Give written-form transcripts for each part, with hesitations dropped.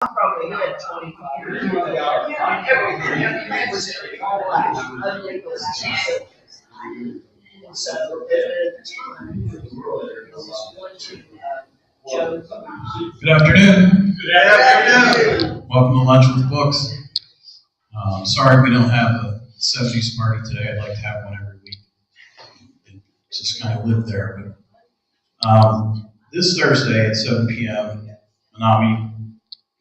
probably good 25 years. Yeah, everything was all that. Other than those two. So at the time, there was one to Joe. Good afternoon. Good afternoon. Welcome to Lunch with Books. Sorry we don't have a 70s party today. I'd like to have one every week. And just kind of live there. But this Thursday at 7 p.m., Manami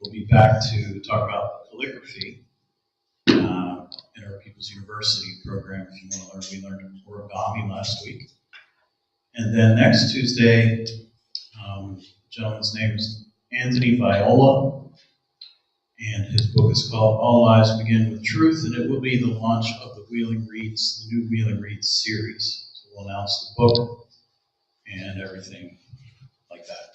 will be back to talk about calligraphy in our People's University program. If you want to learn, we learned origami last week. And then next Tuesday, the gentleman's name is Anthony Viola, and his book is called All Lives Begin with Truth, and it will be the launch of the Wheeling Reads, the new Wheeling Reads series. So we'll announce the book and everything like that.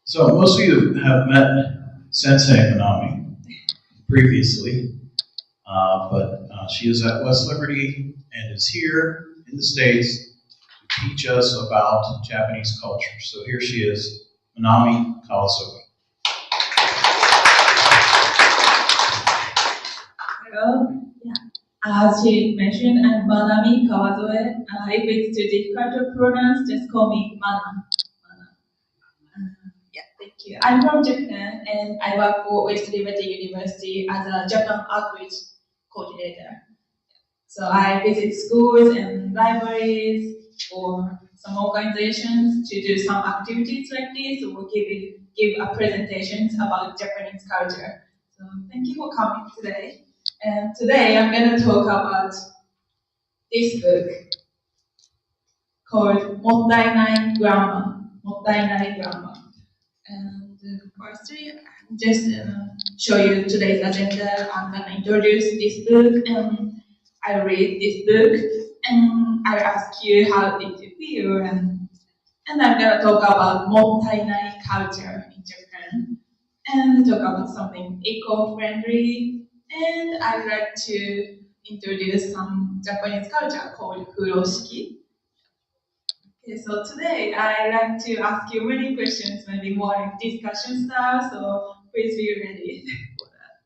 So most of you have met Sensei Manami previously, but she is at West Liberty and is here in the States to teach us about Japanese culture. So here she is, Manami Kawazoe. Hello. Yeah. As she mentioned, I'm Manami Kawazoe. If it's too difficult to pronounce, just call me Mana. Yeah, thank you. I'm from Japan, and I work for West Liberty University as a Japan outreach coordinator. So I visit schools and libraries or some organizations to do some activities like this, or give a presentations about Japanese culture. So thank you for coming today. And today I'm going to talk about this book called Mottainai Grammar. Mottainai Grammar. And firstly, I'll just show you today's agenda. I'm going to introduce this book, and I'll read this book, and I'll ask you how did you feel, and I'm going to talk about Mottainai culture in Japan, and talk about something eco-friendly, and I'd like to introduce some Japanese culture called furoshiki. Okay, so today I'd like to ask you many questions, maybe more like discussion style, so please be ready for that.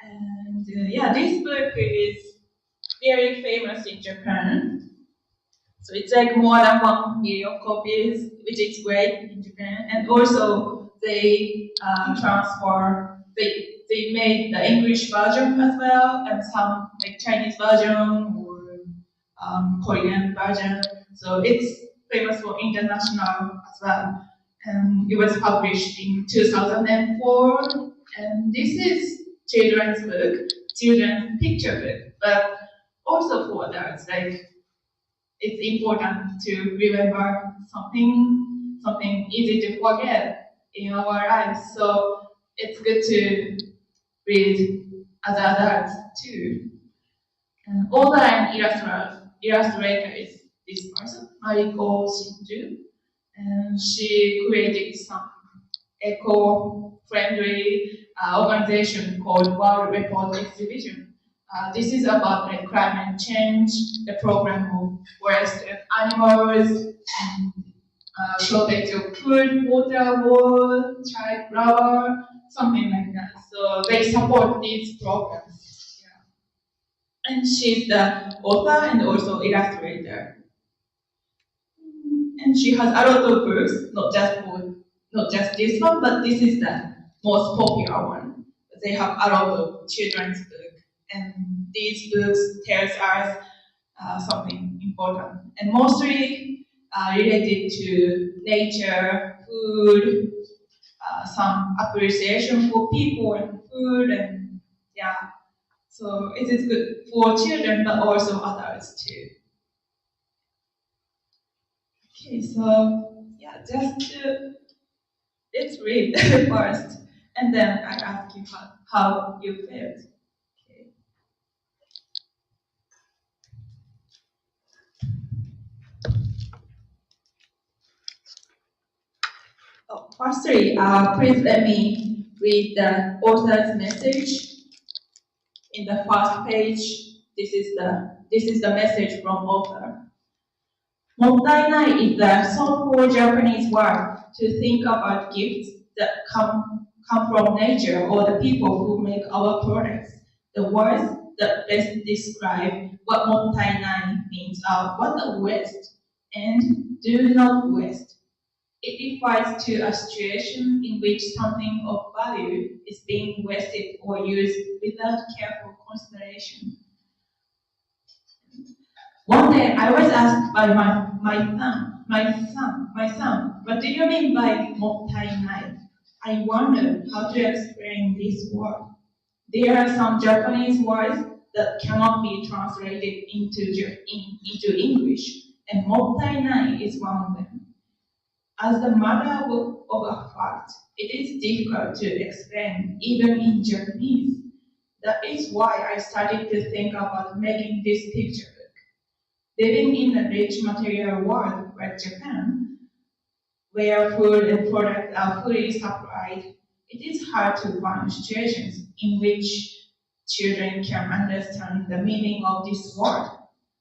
And yeah, this book is very famous in Japan. So it's like more than 1 million copies, which is great in Japan. And also they they made the English version as well, and some like Chinese version or Korean version. So it's famous for international as well. And it was published in 2004. And this is children's book, children's picture book, but also for adults. Like it's important to remember something easy to forget in our lives. So it's good to read as adults too. And author and illustrator is this person, Mariko Shinju, and she created some eco-friendly organization called World Report Exhibition. This is about like climate change, the program of forest and animals, and shortage of food, water, wood, child flower, something like that. So they support these programs. Yeah. And she's the author and also illustrator. And she has a lot of books, not just this one, but this is the most popular one. They have a lot of children's books, and these books tells us something important, and mostly related to nature, food, some appreciation for people and food, and yeah. So it is good for children, but also adults too. Okay, so yeah, let's read first, and then I ask you how you felt. Okay. Oh, firstly, please let me read the author's message in the first page. This is the message from author. Mottainai is the so-called Japanese word to think about gifts that come come from nature or the people who make our products. The words that best describe what Mottainai means are what a waste and do not waste. It refers to a situation in which something of value is being wasted or used without careful consideration. One day I was asked by my son, what do you mean by Mottainai? I wondered how to explain this word. There are some Japanese words that cannot be translated into English, and Mottainai is one of them. As the matter of a fact, it is difficult to explain even in Japanese. That is why I started to think about making this picture book. Living in a rich material world like Japan, where food and products are fully supplied, it is hard to find situations in which children can understand the meaning of this word.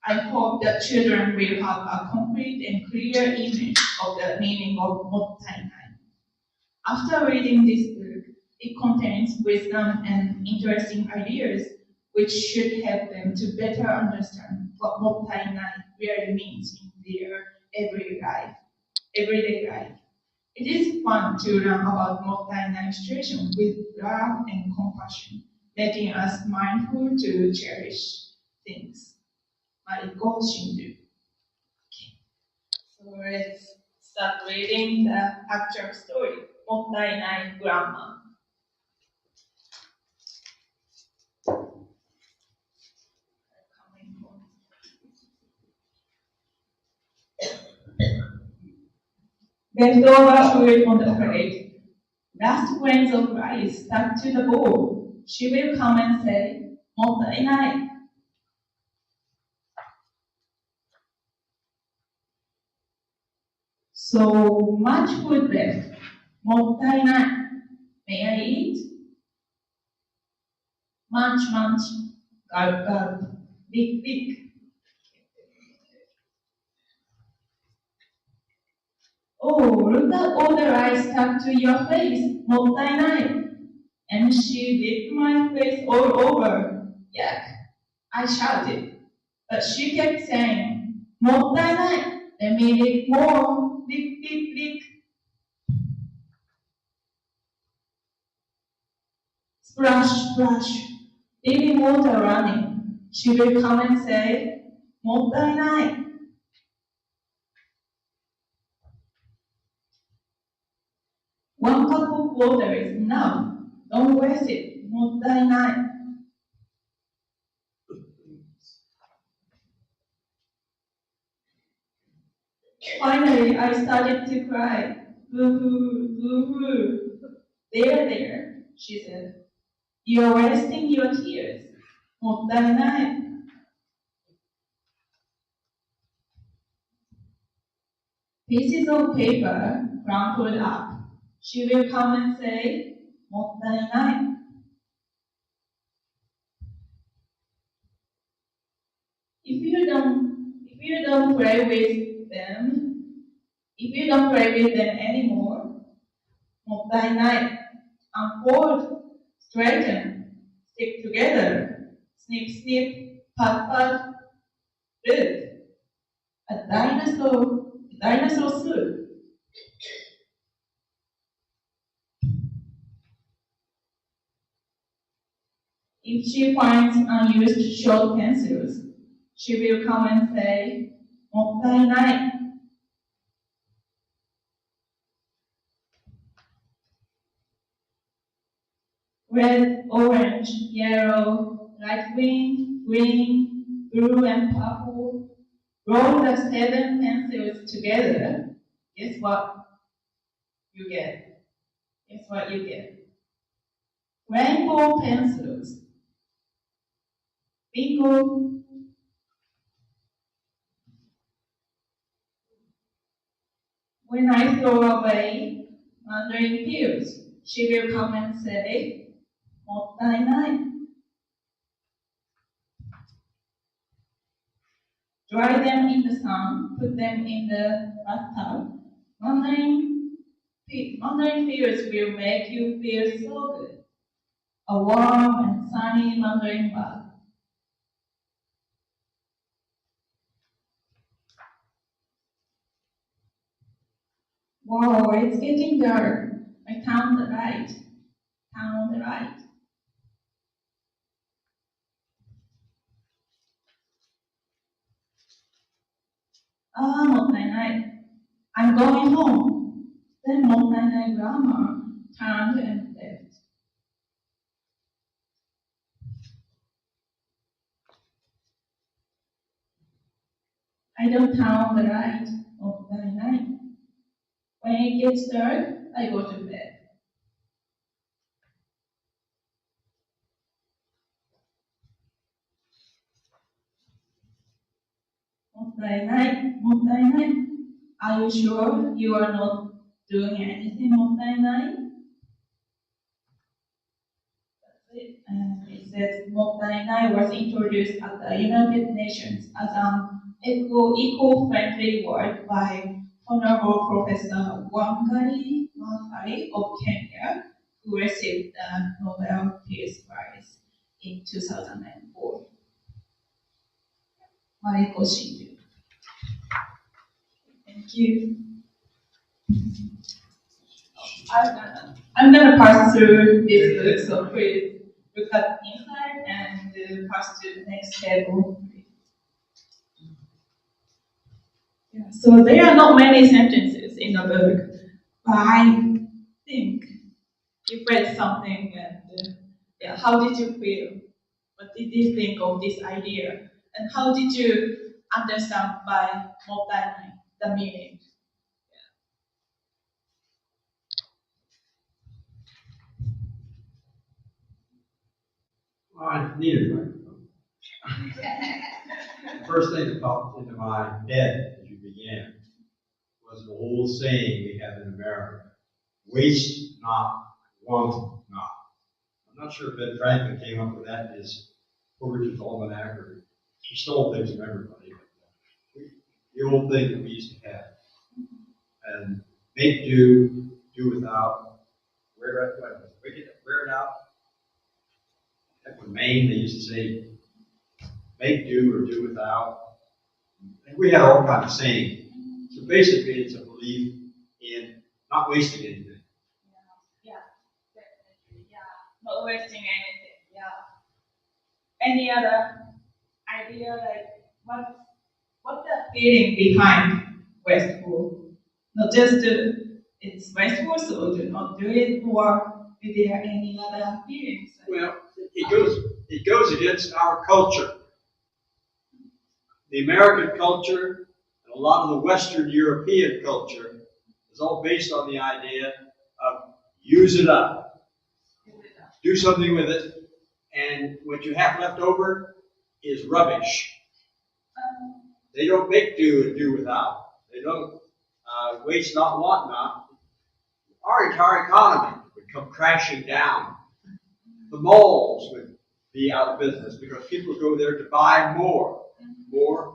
I hope that children will have a concrete and clear image of the meaning of Mottainai. After reading this book, it contains wisdom and interesting ideas which should help them to better understand what Mottainai really means in their everyday life. It is fun to learn about Mottainai situation with love and compassion, making us mindful to cherish things. Mariko Shindu. So let's start reading the actual story, Mottainai Grandma. Leftover food on the plate. Last grains of rice stuck to the bowl. She will come and say, Mottainai. So much food left. Mottainai. May I eat? Munch, munch. Gulp, gulp. Lick, lick. Oh, look at all the rice stuck to your face. Mottainai. And she licked my face all over. Yuck. I shouted. But she kept saying, Mottainai. Let me lick more. Lick, lick, lick. Splash, splash. Baby water running. She will come and say, Mottainai. One cup of water is enough. Don't waste it. Mottainai. Finally, I started to cry. Boo-hoo, boo-hoo. There, there, she said. You're wasting your tears. Mottainai. Pieces of paper crumpled up. She will come and say, Mottainai. If you don't play with them, if you don't play with them anymore, Mottainai. Unfold, straighten, stick together, snip, snip, pat, pat, look. A dinosaur soup. If she finds unused short pencils, she will come and say, Mottainai. Red, orange, yellow, light green, green, blue, and purple. Roll the 7 pencils together. Guess what you get? Guess what you get? Rainbow pencils. Bingo. When I throw away mandarin peels, she will come and say, Mottainai. Dry them in the sun, put them in the bathtub. Mandarin Mandarin fields will make you feel so good. A warm and sunny Mandarin bath. Wow, it's getting dark. I count the light. Count the light. Ah, Mottainai. I'm going home. Then Mottainai grandma turned and left. I don't count the light of the night. When it gets dark, I go to bed. Mottainai, Mottainai. Are you sure you are not doing anything, Mottainai? And it says Mottainai was introduced at the United Nations as an eco-friendly word by Honorable Professor Wangari Maathai of Kenya, who received the Nobel Peace Prize in 2004. Mariko Shinju. Thank you. I'm gonna pass through this book, so please look at inside and pass to the next table. Yeah, so there are not many sentences in the book, but I think you read something and yeah, how did you feel? What did you think of this idea? And how did you understand by Mottainai the meaning? Well, I needed a microphone. The first thing that popped into my head as you began was the old saying we have in America: waste not, want not. I'm not sure if Ben Franklin came up with that in his Overton's Almanac, or he stole things from everybody. But the old thing that we used to have. And make do, do without, wear it out. Back in Maine, they used to say, make do or do without. And we had all kinds of sayings. So basically, it's a belief in not wasting anything. Yeah, definitely. Yeah, not wasting anything. Yeah. Any other idea, like what's the feeling behind wasteful? Not just it's wasteful, so do not do it, or is there any other feelings? Well, it goes against our culture. The American culture and a lot of the Western European culture is all based on the idea of use it up, do something with it, and what you have left over is rubbish. They don't make do and do without. They don't waste not, want not. Our entire economy would come crashing down. The malls would be out of business because people go there to buy more. More.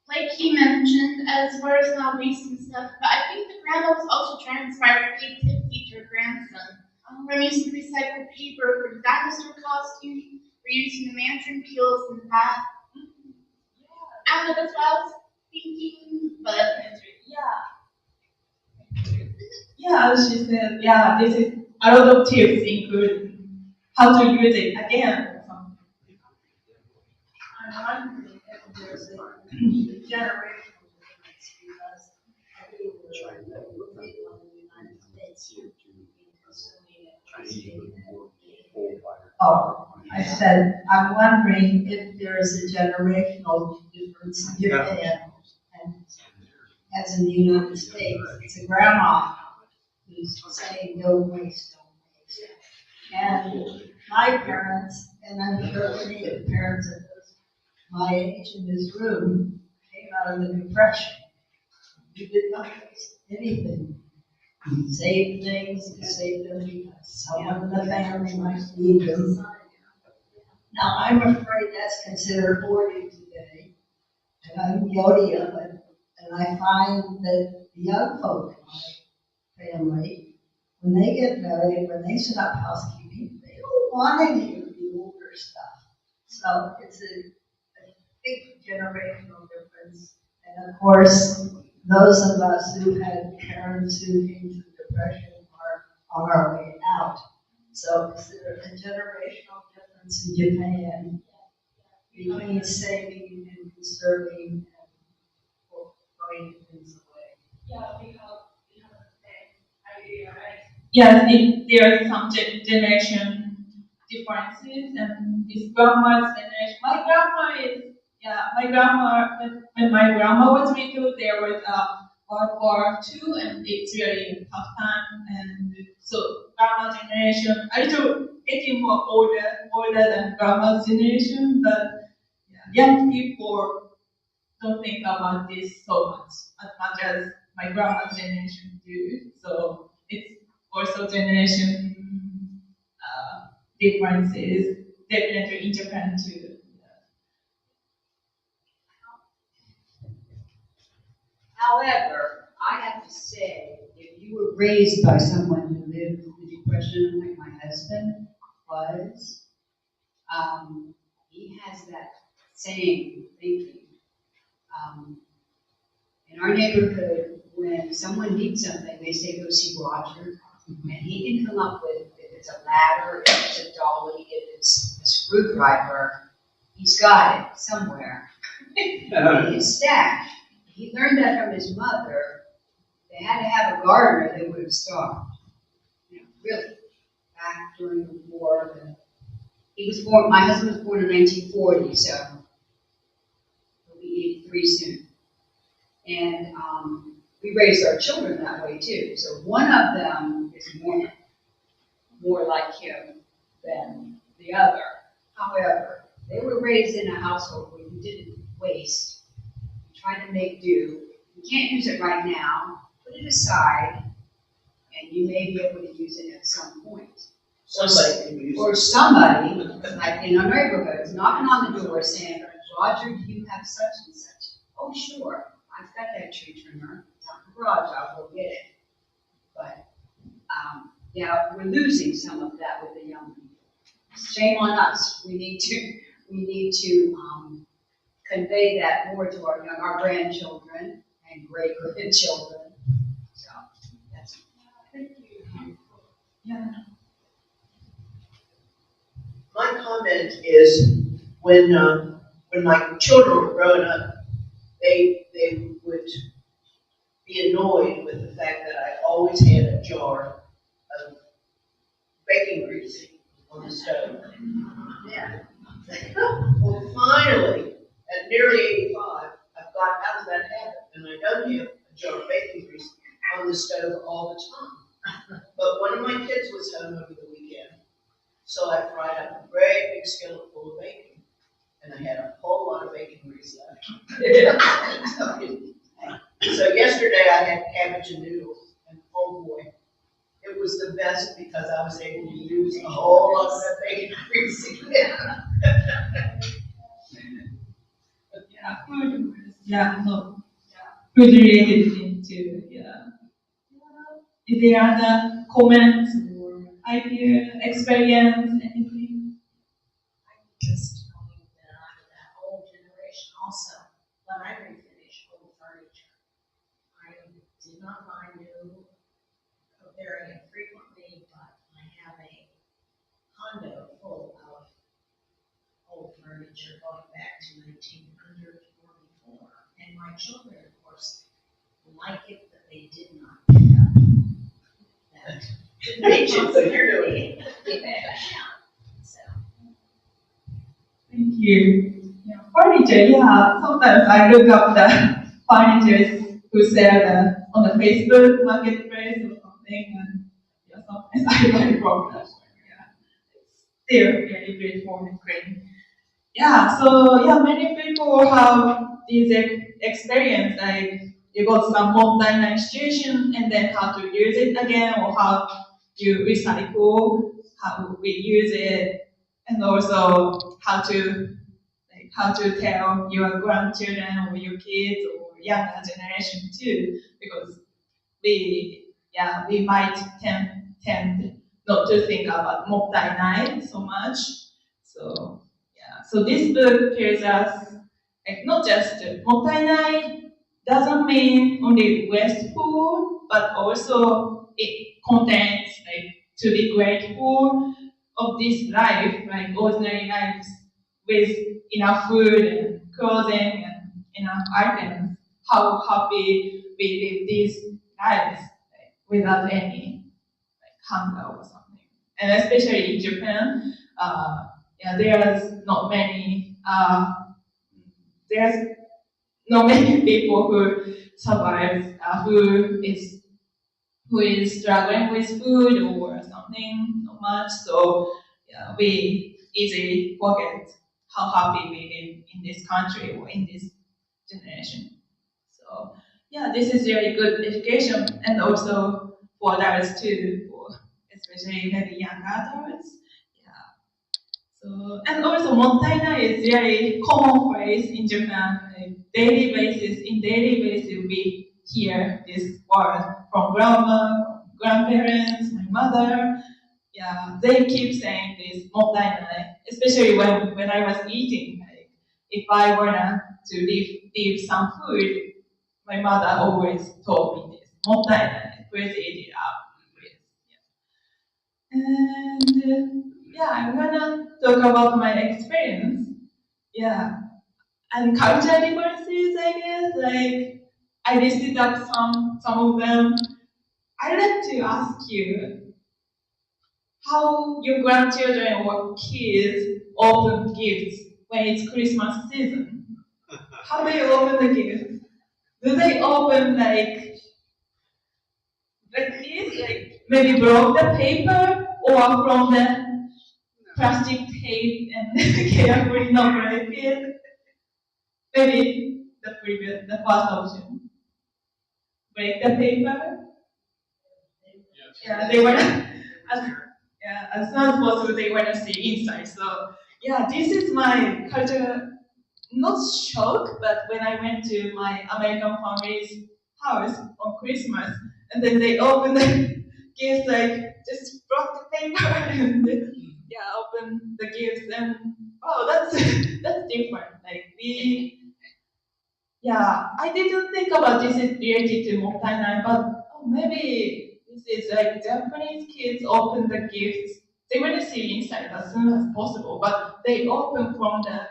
Like he mentioned, as far as not wasting stuff, but I think the grandma was also trying to inspire creativity to her grandson. From using recycled paper for the dinosaur costume, reusing the mandarin peels and that. I don't know, that's what I was thinking, but yeah, she said, yeah, this is a lot of tips include how to use it again. I'm wondering if there's a generational difference because people in the United States consuming it. Oh, I said, I'm wondering if there's a generational difference in Japan and as in the United States. It's a grandma who's saying don't waste, don't waste. And my parents, and I'm sure many of the parents of my age in this room, came out of the Depression. We did not waste anything. We saved things, we saved them because someone in the family might need them. Now, I'm afraid that's considered hoarding today, and I'm guilty of it. And I find that the young folk in my family, when they get married, when they set up housekeeping, they don't want any of the older stuff. So it's a big generational difference. And of course, those of us who had parents who came through depression are on our way out. So is there a generational difference in Japan between saving and conserving and throwing things away? Yeah, we have the same idea, right? Yes, there are some generation differences, and this grandma's generation. My grandma, when my grandma was little, there was a World War II, and it's really a tough time. And so, grandma generation, a little getting more older than grandma's generation, but young people don't think about this so much as my grandma's generation do. So it's also generation differences, definitely in Japan too. However, I have to say, if you were raised by someone who lived through depression, like my husband was, he has that same thinking. In our neighborhood, when someone needs something, they say go see Roger, and he can come up with, if it's a ladder, if it's a dolly, if it's a screwdriver, he's got it somewhere in his stash. He learned that from his mother. They had to have a gardener, they would have starved. Really, back during the war. He was born, my husband was born in 1940, so he'll be 83 soon. And we raised our children that way too. So one of them is more like him than the other. However, they were raised in a household where you didn't waste. You tried to make do. You can't use it right now. Put it aside, and you may be able to use it at some point. Somebody can use Or somebody, like in our neighborhoods, knocking on the door saying, Roger, do you have such and such? Oh, sure. I've got that tree trimmer. It's out in the garage. I'll go get it. But, yeah, we're losing some of that with the young people. Shame on us. We need to convey that more to our grandchildren and great grandchildren. So that's. Thank you. Yeah. My comment is when my children were growing up, they would be annoyed with the fact that I always had a jar of baking grease on the stove. Yeah. Well, finally, at nearly 85, I've got out of that habit, and I don't have a jar of baking grease on the stove all the time. But one of my kids was home over the weekend, so I fried up a great big skillet full of bacon. And I had a whole lot of bacon grease left. So yesterday I had cabbage and noodles, and oh boy, it was the best because I was able to use a whole lot of that bacon grease again. Food related thing too, yeah. Is there other comments or idea, experience, anything? Just knowing that I'm that old generation also, but I refinish old furniture. I did not buy new very infrequently, but I have a condo full of old furniture going back to 1900 or before. And my children, of course, like it, but they did not pick up that. Mention, so you're doing it. So. Thank you. Yeah, furniture, yeah. Sometimes I look up the furniture who sell on the Facebook marketplace or something, and yeah, sometimes I buy from them. Yeah, it's still very beautiful and great. Yeah, so yeah, many people have this experience, like you got some Mottainai situation and then how to use it again, or how you recycle, how we use it. and also how to tell your grandchildren or your kids or younger generation too, because we might tend not to think about Mottainai so much. So so this book tells us not just Mottainai doesn't mean only wasteful, but also it contains to be grateful of this life, like ordinary lives with enough food and clothing and enough items. How happy we live these lives without any hunger or something. And especially in Japan, there's not many. There's not many people who survive, who is struggling with food or something so much. So we easily forget how happy we live in this country or in this generation. So this is really good education, and also for adults too, for especially maybe young adults. Yeah. So and also Mottainai is really common phrase in Japan. In daily basis we hear this word from grandma, grandparents, my mother. Yeah, they keep saying this Mottainai, especially when I was eating. Like, if I wanna to leave some food, my mother always told me this. Mottainai, please eat it up, please. And I'm gonna talk about my experience. Yeah, and cultural differences, I guess. Like I listed up some of them. I'd like to ask you how your grandchildren or kids open gifts when it's Christmas season. How do you open the gifts? Do they open like this, like maybe broke the paper, or from the plastic tape and carefully not break it? Maybe the first option. Break the paper. Yeah, they wanna as soon as possible they wanna see inside. So this is my culture, not shock, but when I went to my American family's house on Christmas, and then they opened the gifts, like just broke the paper and open the gifts, and oh, that's different. Like I didn't think about this is related to Mottainai, but maybe this is like Japanese kids open the gifts. They want to see inside as soon as possible, but they open from the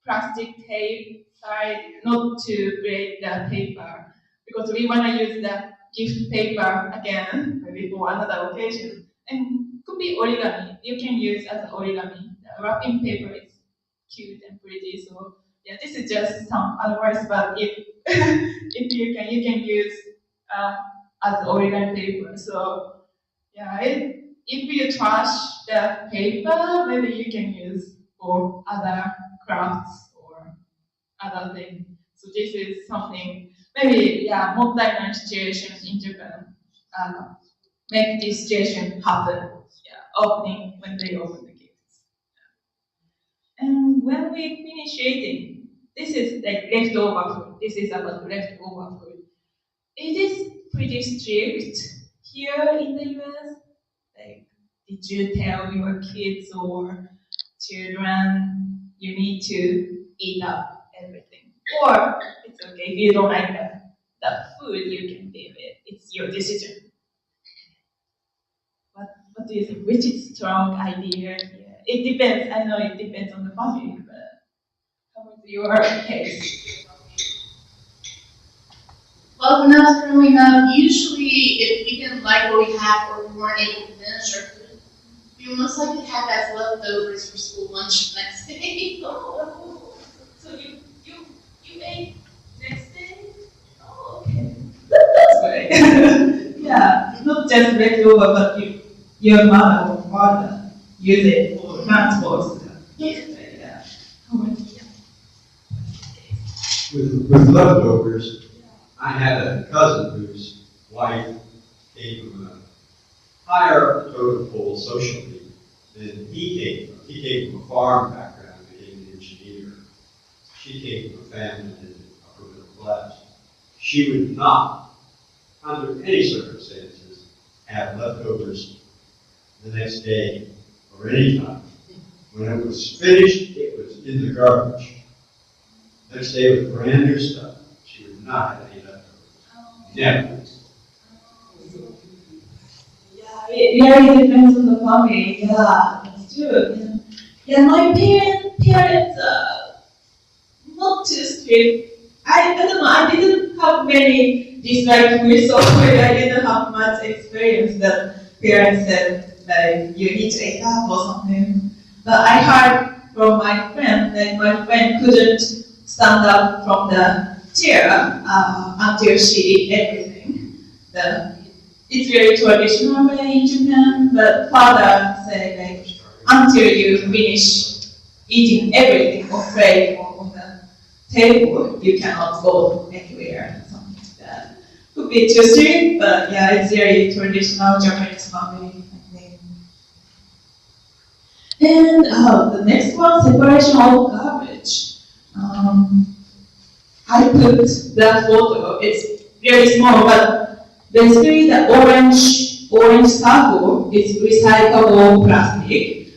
plastic tape side, not to break the paper, because we want to use the gift paper again, maybe for another occasion. And could be origami. You can use as origami. The wrapping paper is cute and pretty. So this is just some advice. But if if you can use as origami paper. So if you trash the paper, maybe you can use for other crafts or other things. So this is something maybe multi-line situations in Japan make this situation happen. Opening when they open the gifts. And when we finish eating, this is like leftover food. This is about leftover food. It is pretty strict here in the US. Like, did you tell your kids or children you need to eat up everything? Or it's okay if you don't like the food, you can leave it. It's your decision. What do you think? Which is strong idea here? It depends. I know it depends on the family, but how was your case? Well, when I was growing up, usually if we didn't like what we had or we weren't able to finish our food, we would most likely have as leftovers for school lunch the next day. So you ate next day? Oh, okay. That's great. Not just leftover, but your mother or father use it for transport. How much? With leftovers, I had a cousin whose wife gave him a higher totem pole social need. then he came from a farm background, became an engineer. She came from a family that is upper middle class. She would not, under any circumstances, have leftovers the next day or any time. When it was finished, it was in the garbage. Next day with brand new stuff. She would not have any leftovers. Never. Yeah, it really depends on the family. Yeah, that's true. Yeah, my parents not too strict. I don't know, I didn't have many dislike food, so I didn't have much experience that parents said like you need to eat that or something. But I heard from my friend that my friend couldn't stand up from the chair until she ate everything. It's very traditional way in Japan, but father said like until you finish eating everything or plate or on the table, you cannot go anywhere, something like that. Could be too strict, but yeah, it's very traditional Japanese family, I think. And the next one, separation of garbage. I put that photo, it's really small, but basically the orange circle is recyclable plastic.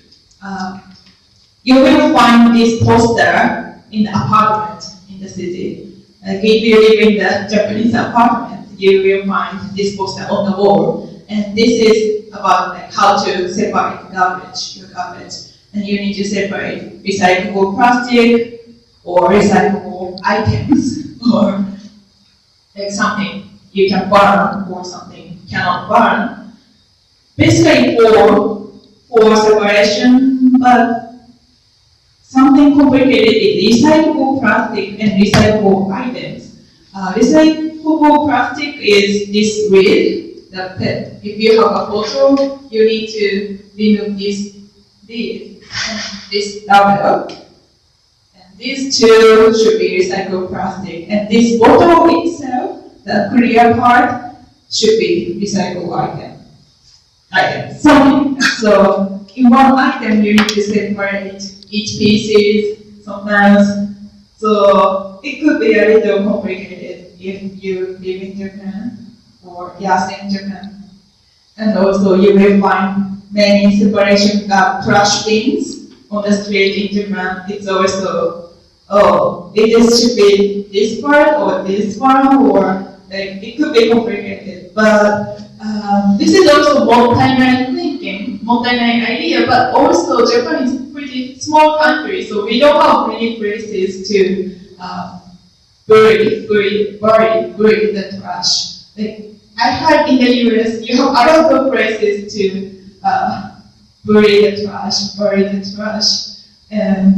You will find this poster in the apartment in the city. Like if you live in the Japanese apartment, you will find this poster on the wall. And this is about like how to separate your garbage. And you need to separate recyclable plastic or recyclable items or like something you can burn or something you cannot burn. Basically for separation, but something complicated is recyclable plastic and recyclable items. Recyclable plastic is this lid, the pet. If you have a bottle, you need to remove this lid and this label. And these two should be recycled plastic. And this bottle itself, the clear part, should be recycled item. So in one item, you need to separate each pieces sometimes. So it could be a little complicated if you live in Japan or just in Japan. And also you will find many separation trash bins on the street in Japan. It's also, it should be this part or this one, or like, it could be complicated. But this is also Mottainai thinking, Mottainai idea, but also Japan is a pretty small country, so we don't have many places to bury the trash. Like, I heard in the US, you have a lot of places to bury the trash, and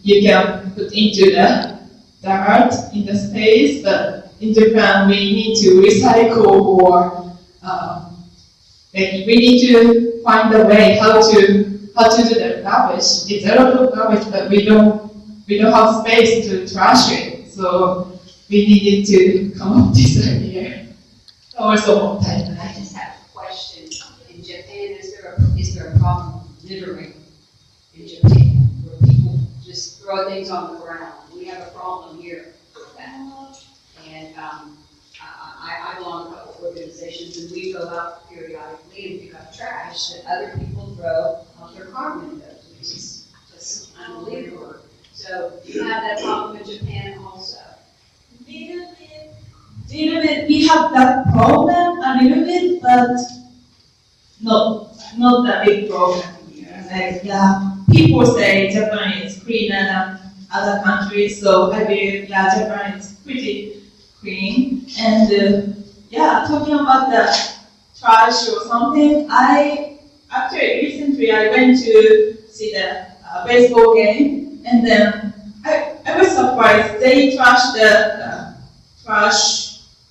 you can put into the dirt in the space, but in Japan we need to recycle or like we need to find a way how to do the garbage. It's a lot of garbage, but we don't have space to trash it, so we needed to come up with this idea. Also, I just have a question. In Japan, is there a problem with littering in Japan, where people just throw things on the ground? We have a problem here with that. And I belong to a couple organizations, and we go out periodically and pick up trash that other people throw out their car windows, which is just unbelievable. So you have that problem in Japan also. Little bit, we have that problem a little bit, but not that big problem here. Like, yeah, people say Japan is cleaner than other countries, so I believe, yeah, Japan is pretty clean. And talking about the trash or something, recently I went to see the baseball game, and then I was surprised. They trashed the trash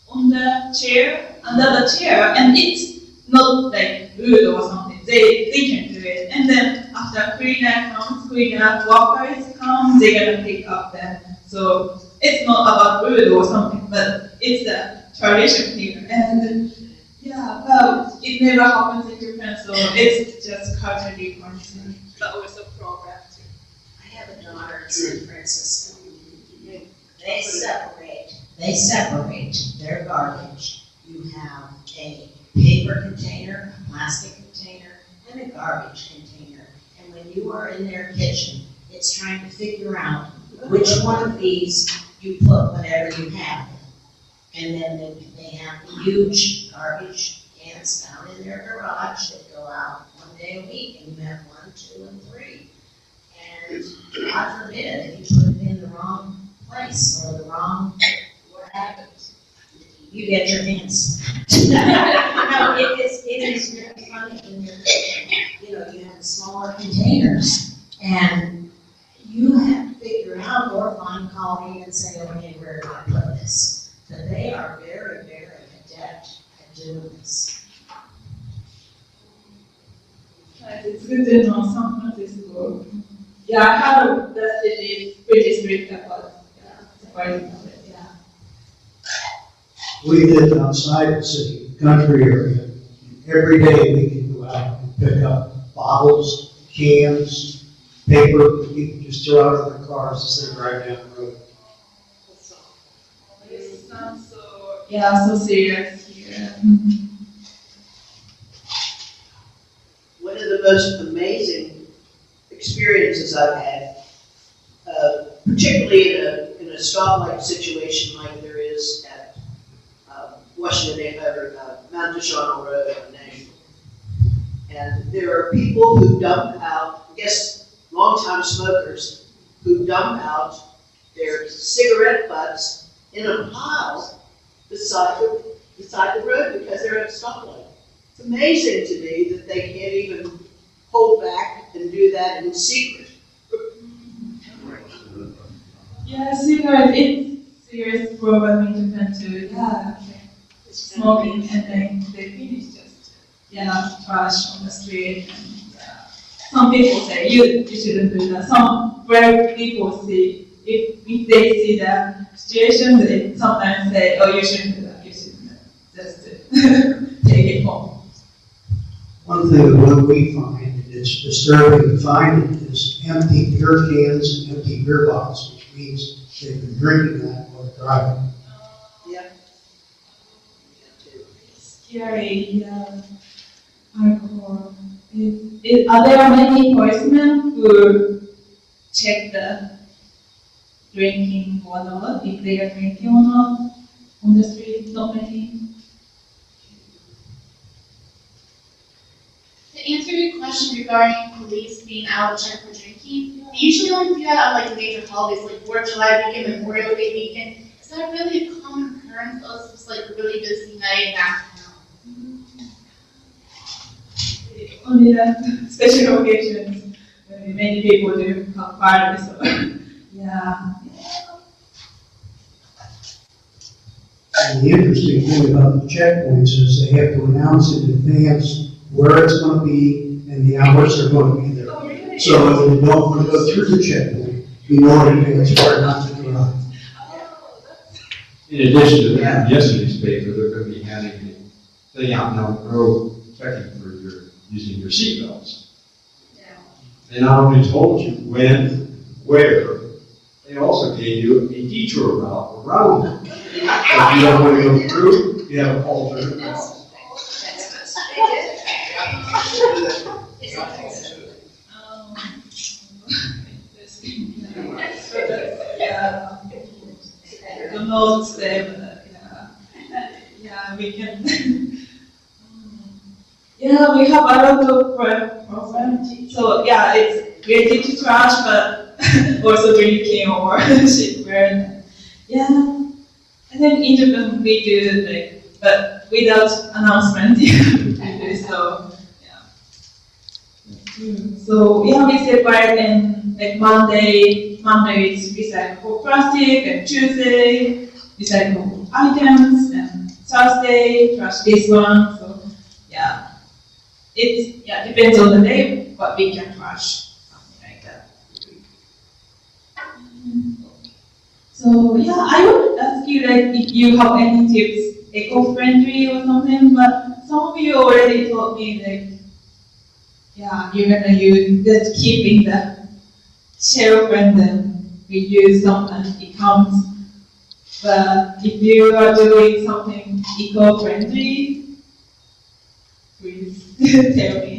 on the chair, under the chair, and it's not like wood or something. They can do it. And then after cleaner workers come, they're gonna pick up them. So it's not about wood or something, but it's the tradition here. And yeah, well, it never happens in Japan, so it's just cultural difference. but also program too. I have a daughter in San Francisco. They separate their garbage. You have a paper container, a plastic container, and a garbage container. And when you are in their kitchen, it's trying to figure out which one of these you put whenever you have them. And then they have huge garbage cans down in their garage that go out 1 day a week, and you have 1, 2, and 3. And God forbid, if you put it in the wrong place or the wrong, what happens? You get your hands. No, it is very funny when you have the smaller containers, and you have to figure out or find colleague and say, okay, where do I put this? But they are very, very adept at doing this. Right, it's good to know San Francisco. Yeah, I have the city is pretty strict about separating of it. Yeah. We live outside the city, country area. Every day we can go out and pick up bottles, cans, paper that people just throw out of their cars as they drive down the road. It sounds so serious here. One of the most amazing experiences I've had, particularly in a stoplight situation like there is at Washington or Mount Deshawn Road on Nashville. And there are people who dump out, I guess longtime smokers, who dump out their cigarette butts in a pile beside the road because they're at a stoplight. It's amazing to me that they can't even hold back and do that in secret. Yeah, cigarette is serious problem in Japan too. Yeah, smoking and then they finish just trash on the street. And, some people say you shouldn't do that. Some brave people see if they see the situation, they sometimes say, oh, you shouldn't do that. You shouldn't just take it home. One thing that we find, and it's disturbing to find it, is empty beer cans and empty beer bottles, which means they've been drinking that while driving. Yeah. Scary, yeah. Alcohol. Are there many policemen who check the drinking or not, if they are drinking or not on the street? Not many. To answer your question regarding police being out to check for drinking, they usually only do that on like major holidays like 4th of July weekend, Memorial Day weekend. It's not really a common occurrence unless it's like a really busy night in downtown. Only the special occasions, many people do have parties. So, yeah. And the interesting thing about the checkpoints is they have to announce in advance where it's going to be and the hours they're going to be there. So if you don't want to go through the checkpoint, you know in advance where not to drive. In addition to that, in yesterday's paper, they're going to be having a thing out now, road checking for using your seatbelts. They not only told you when, where, they also gave you a detour route around it. If you don't want to go through, you have alternate routes. The notes there, we can. Yeah, we have a lot of programs. So it's related to trash, but also drinking or shipware. Yeah, and then in Japan we do but without announcement. So So we separate and Monday is recyclable plastic, and Tuesday recyclable items, and Thursday trash this one. So it depends on the day, but we can trash something like that. So I would ask you if you have any tips, eco-friendly or something, but some of you already told me yeah, you're gonna use just keep in the shelf and then we use sometimes it comes. But if you are doing something eco-friendly, please tell me.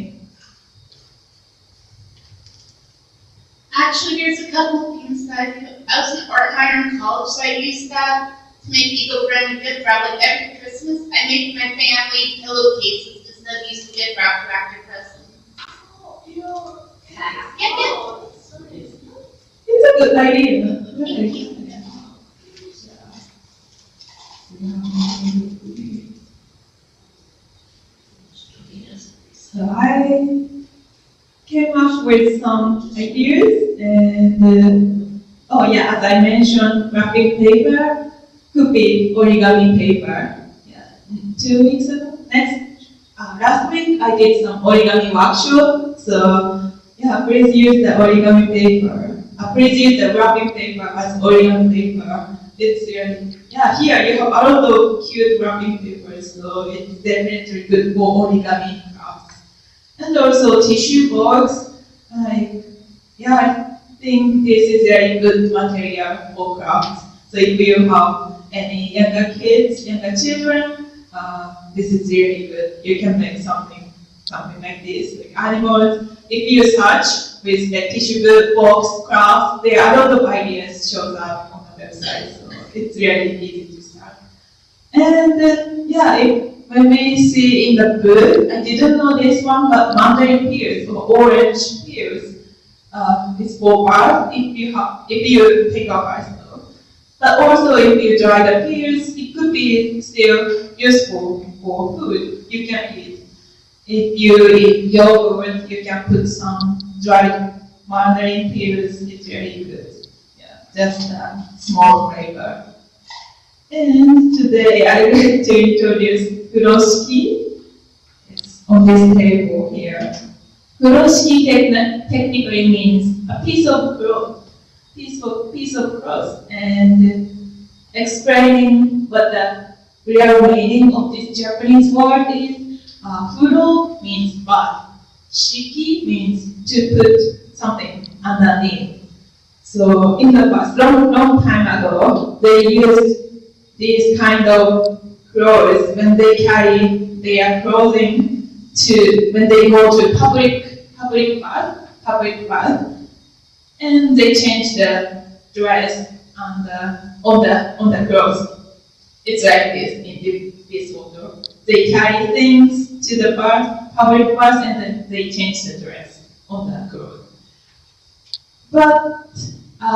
Actually, there's a couple of things that I was an art minor in college, so I used that to make eco-friendly gift wrap. Like every Christmas, I make my family pillowcases instead of using gift wrap to wrap your presents. It's a good idea. So I came up with some ideas and oh yeah, as I mentioned, wrapping paper could be origami paper. Yeah. 2 weeks ago, last week I did some origami workshop. So yeah, please use the origami paper. Please use the wrapping paper as origami paper. It's really, yeah, here you have a lot of cute wrapping papers, so it's definitely good for origami crafts. And also tissue box, yeah, I think this is very good material for crafts. So if you have any younger kids, younger children, this is really good. You can make something like this, like animals. If you search with the tissue box craft, there are a lot of ideas shows up on the website. So it's really easy to start. And yeah, when we see in the book, I didn't know this one, but mandarin peels or orange peels is for art if you take a art though. But also if you dry the peels, it could be still useful for food. You can eat. If you eat yogurt, you can put some dried mandarin peels. It's really good. Yeah, just a small flavor. And today I would like to introduce furoshiki. It's on this table here. Furoshiki technically means a piece of cloth, piece of cloth, and explaining what the real meaning of this Japanese word is. Furo means bath. Shiki means to put something underneath. So in the past, long time ago, they used these kind of clothes when they carry their clothing when they go to public bath, and they change the dress on the clothes. It's like this in this photo. They carry things to the public bath, and then they change the dress on the clothes. But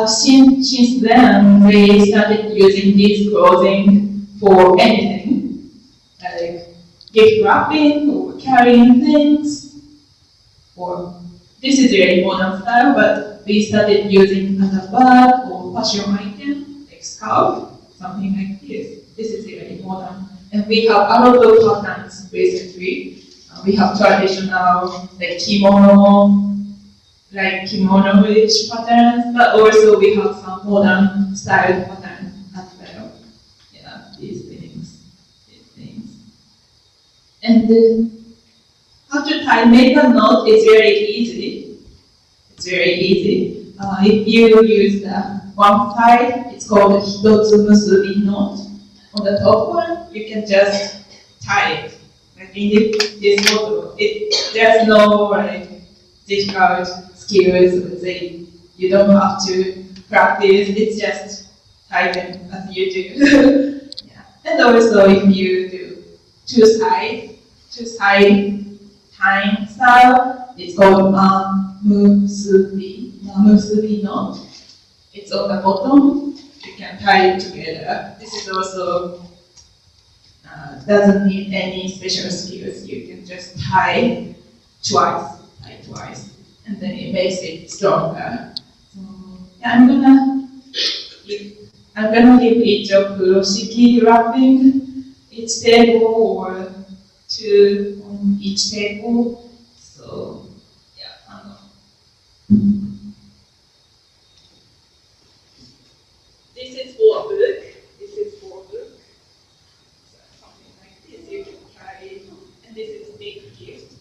since then, they started using this clothing for anything, like gift wrapping or carrying things. Or this is really modern style, but we started using as a bag or fashion item, like scarf, something like this. This is really modern, and we have a lot of patterns recently. We have traditional like kimono-rich patterns, but also we have some modern style patterns as well. Yeah, these things. And how to make a knot is very easy. It's very easy. If you use the one side, it's called hitotsu musubi knot. On the top one, you can just tie it. Like in this photo, there's no difficult skills. You don't have to practice. It's just tie them as you do. Yeah. And also, if you do two side tying style, it's called musubi knot. It's on the bottom. You can tie it together. This is also doesn't need any special skills. You can just tie twice, and then it makes it stronger. So yeah, I'm gonna give each of furoshiki wrapping each table or two on each table. So yeah, this is for a book. Something like this you can carry, and this is big gift.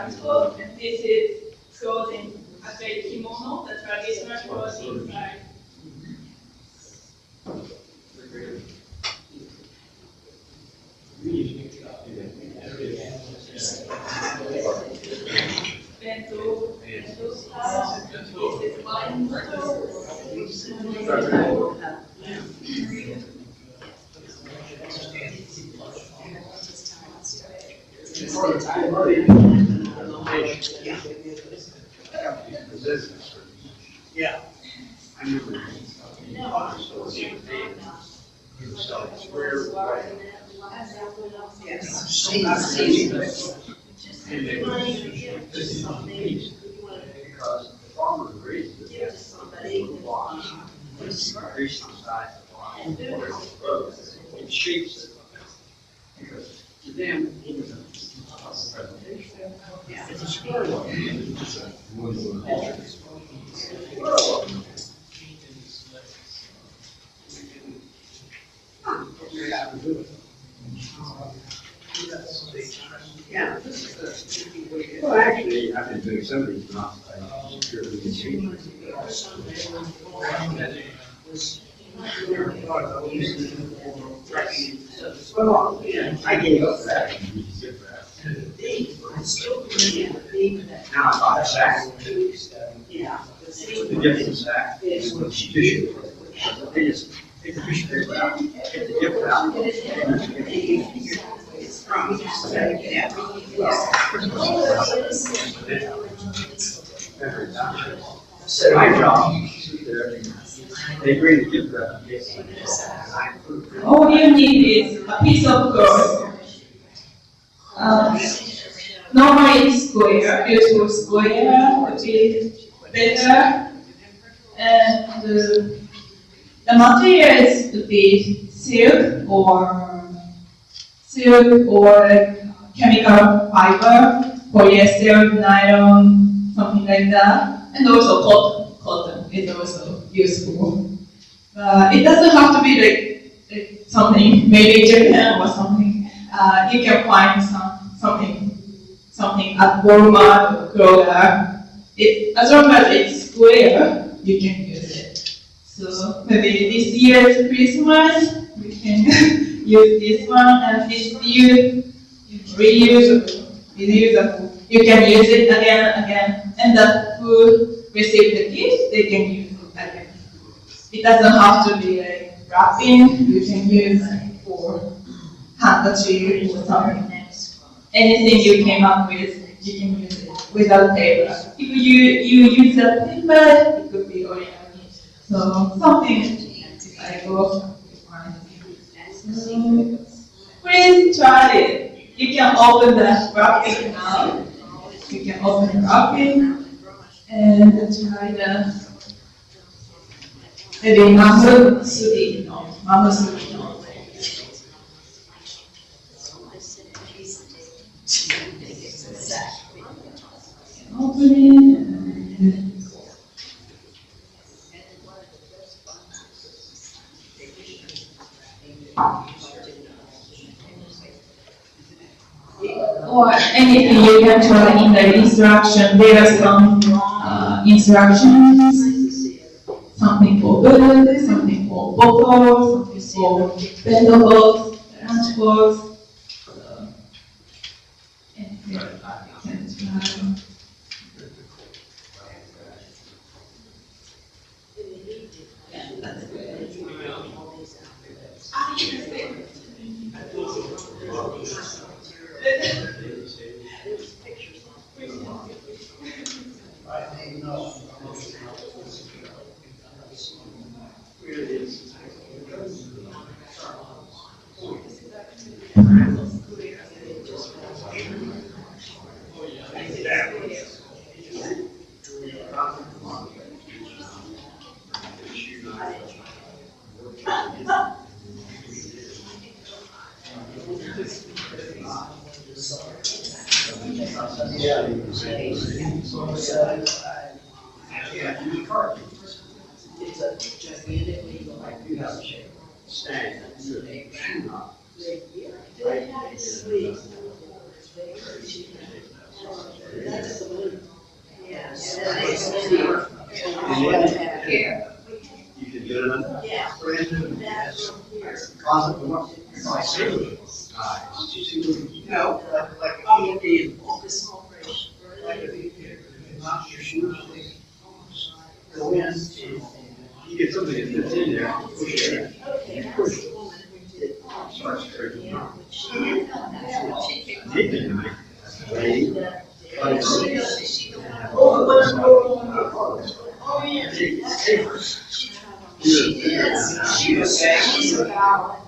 transport, and this is clothing, actually kimono, the traditional clothing style. Bento style, this is wine bottle. Yeah. Because the farmer raises it, it shapes it. Because to them, it's a presentation. It's a squirrel. Yeah, this is the. Well, actually, I've been doing some of these not security issues. Well, yeah, I gave up that. Now I bought a sack. Yeah. The gift sack. Tissue. They just take the tissue paper out, take the gift out. So my job, they agree to give the gift. All you need is a piece of cloth. Normally it's square, beautiful square would be better. And the materials would be silk or chemical fiber, polyester, nylon, something like that. And also cotton. Cotton is also useful. It doesn't have to be like something made in Japan or something. You can find something at Walmart or Kroger. As long as it's square, you can use it. So maybe this year's Christmas, we can use this one, and this year it's reusable. You can use it again and again, and the who receive the gift, they can use it again. It doesn't have to be like wrapping. You can use it for handkerchief or something. Anything you came up with, you can use it without paper. If you use a paper, it could be origami. So something I go please try it. You can open the wrapping now. You can open the wrapping and try the maybe mamusuri no. Open it. Or anything you can try in the instruction. There are some instructions. Something for food, something for bottle, something for bento box, lunch box. Anything you can try. It's a gigantic, like, you have a shape. Stand. They had to sleep. You can get it under. Yeah. No, like a PhD. Like a not your shoes. Go in. You get something that fits in there, push it in. You push it. Starts breaking up. Maybe tonight. Ready? Oh, yeah. She did. She was about.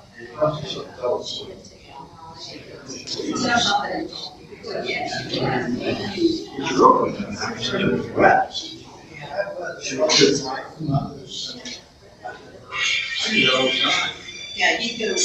Yeah, you go.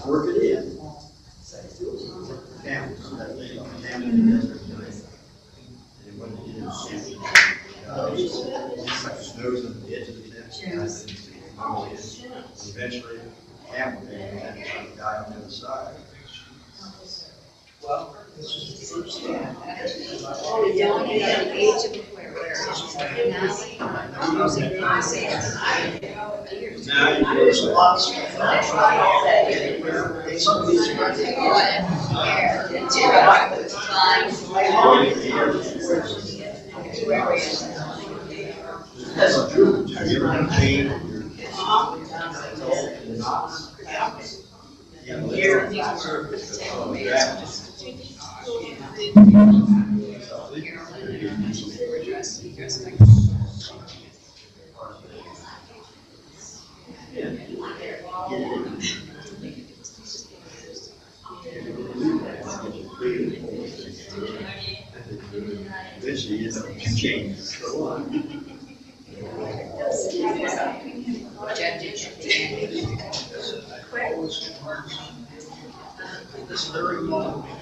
Work it in. Eventually, camel and die on the other side. Well, this is the first step. Now you There's a lot of stuff. And I tried all that. And some of these are going to take That's true. Have you ever had a chain? Eventually, you know, change. Go on. this very moment.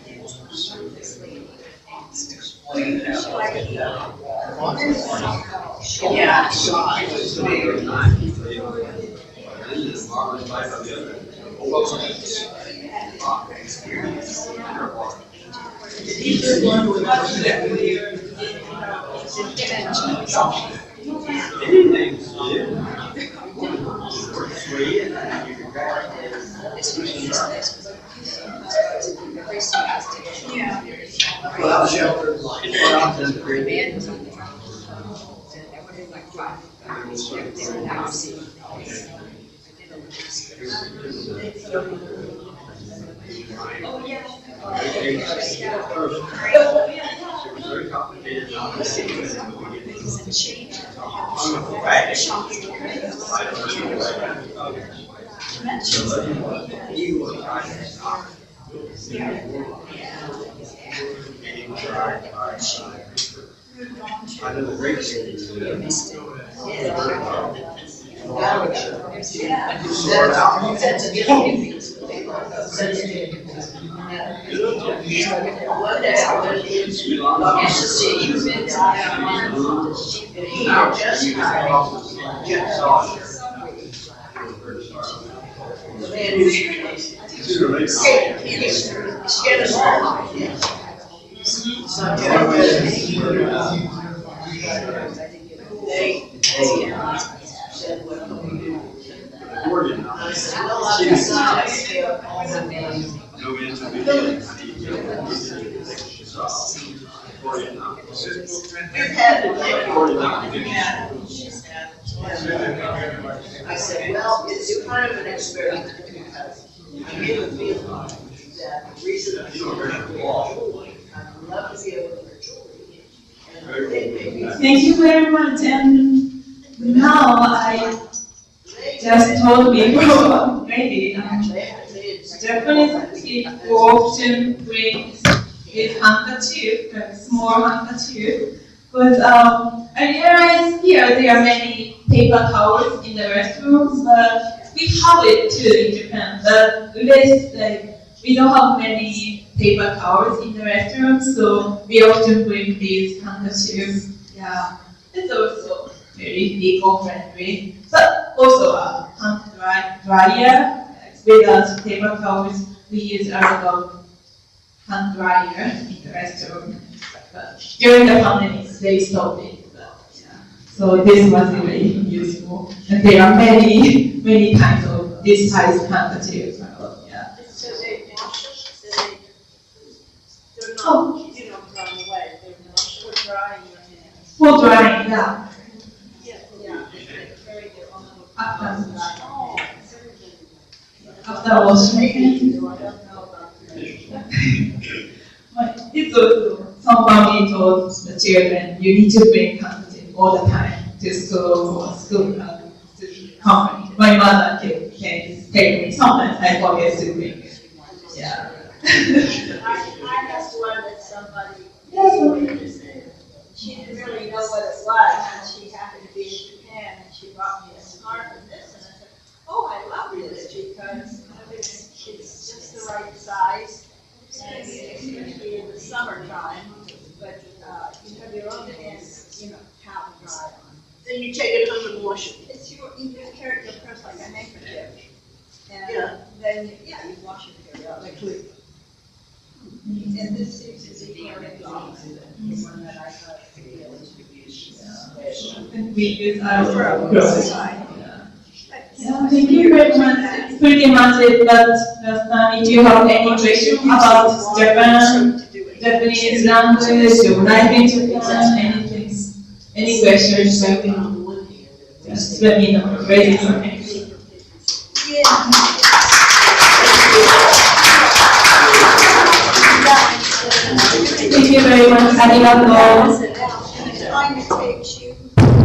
Yeah. Well, shelter. Very complicated. I know the great thing is I said, well, it's kind of an experiment. I gave a feeling that the reason I I'd love to be able to Thank you very much. And now I just told me, maybe. They Japanese people often bring this handkerchief, like small handkerchief. But I realize here there are many paper towels in the restrooms, but we have it too in Japan. But less, like, we don't have many paper towels in the restrooms, so we often bring these handkerchiefs. Yeah, it's also very eco-friendly. But also a hand dryer. Without paper towels, we use a lot of hand dryer in the restroom. But during the pandemic, they stopped it. But, yeah. So this was really useful. And there are many, many kinds of this size handkerchiefs. Yeah. So they wash it, so they're not, you know, thrown away, they're washed or drying your hands. For drying, yeah. Yeah, yeah, they carry their own. After, Oh, after washing. maybe, I don't know about that. But it's also some family told the children you need to bring handkerchief all the time to school or school to company. My mother can take me. Sometimes I forget to bring it. Yeah. I just learned that somebody, she didn't really know what it was, and she happened to be in Japan, and she brought me a scarf and this, and I said, oh, I love this, because it's just the right size, and especially in the summertime, but you have your own hands, you know, how to dry on. Then you take it home and wash it. It's you just carry it in your purse like a handkerchief. Yeah. And then, yeah, you wash it here, like clean. And this seems to be very long, the one that I thought We use our clothes. Yeah, thank you very much. It's pretty much it, but last time, if you have any question about Japan, Japanese language, or life in Japan, anything, any questions, just let me know. Raise your hand. Thank you very much. Arigatou. Time it takes you